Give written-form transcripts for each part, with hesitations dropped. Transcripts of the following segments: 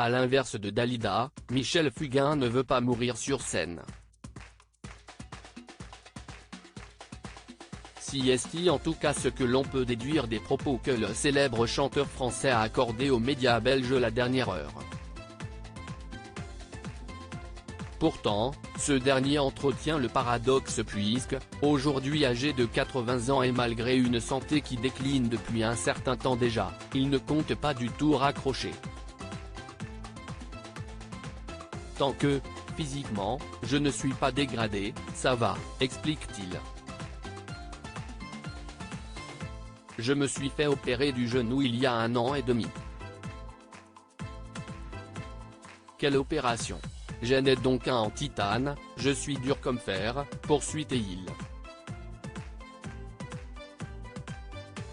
À l'inverse de Dalida, Michel Fugain ne veut pas mourir sur scène. Si est en tout cas ce que l'on peut déduire des propos que le célèbre chanteur français a accordés aux médias belges la dernière heure. Pourtant, ce dernier entretient le paradoxe puisque, aujourd'hui âgé de 80 ans et malgré une santé qui décline depuis un certain temps déjà, il ne compte pas du tout raccrocher. Tant que, physiquement, je ne suis pas dégradé, ça va, explique-t-il. Je me suis fait opérer du genou il y a 1 an et demi. Quelle opération? J'en ai donc un en titane, je suis dur comme fer, poursuit-il.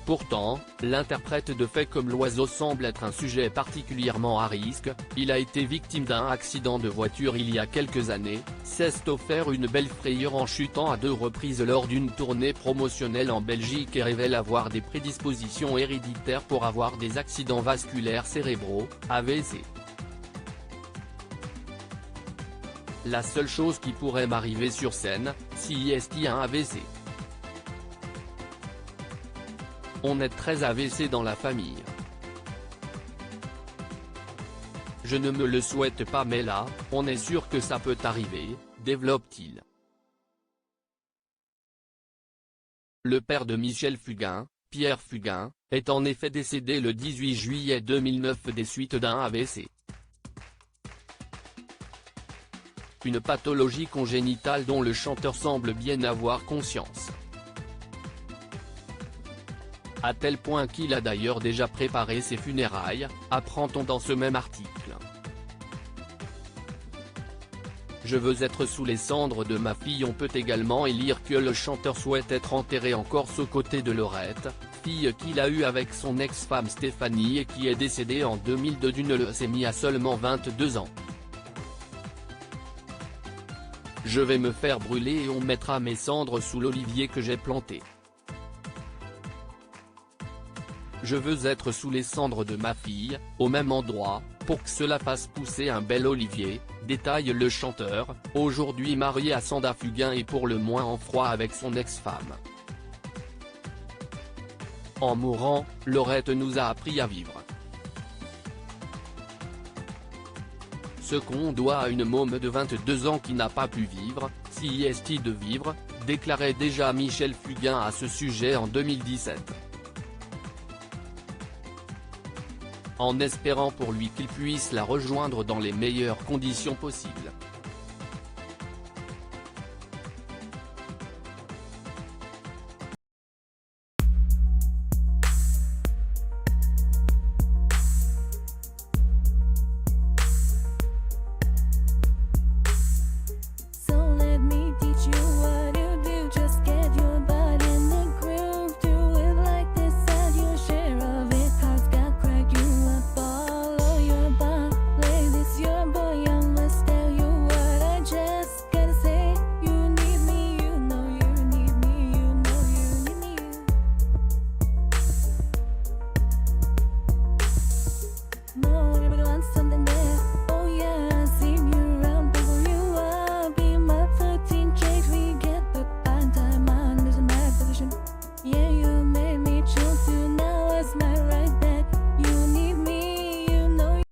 Pourtant, l'interprète de Fait comme l'oiseau semble être un sujet particulièrement à risque. Il a été victime d'un accident de voiture il y a quelques années, s'est offert une belle frayeur en chutant à 2 reprises lors d'une tournée promotionnelle en Belgique et révèle avoir des prédispositions héréditaires pour avoir des accidents vasculaires cérébraux, AVC. La seule chose qui pourrait m'arriver sur scène, si est un AVC. On est très AVC dans la famille. Je ne me le souhaite pas mais là, on est sûr que ça peut arriver, développe-t-il. Le père de Michel Fugain, Pierre Fugain, est en effet décédé le 18 juillet 2009 des suites d'un AVC. Une pathologie congénitale dont le chanteur semble bien avoir conscience. À tel point qu'il a d'ailleurs déjà préparé ses funérailles, apprend-on dans ce même article. Je veux être sous les cendres de ma fille. On peut également y lire que le chanteur souhaite être enterré en Corse aux côtés de Laurette, fille qu'il a eue avec son ex-femme Stéphanie et qui est décédée en 2002 d'une leucémie à seulement 22 ans. Je vais me faire brûler et on mettra mes cendres sous l'olivier que j'ai planté. Je veux être sous les cendres de ma fille, au même endroit, pour que cela fasse pousser un bel olivier, détaille le chanteur, aujourd'hui marié à Sanda Fugain et pour le moins en froid avec son ex-femme. En mourant, Laurette nous a appris à vivre. Ce qu'on doit à une môme de 22 ans qui n'a pas pu vivre, si est de vivre, déclarait déjà Michel Fugain à ce sujet en 2017. En espérant pour lui qu'il puisse la rejoindre dans les meilleures conditions possibles.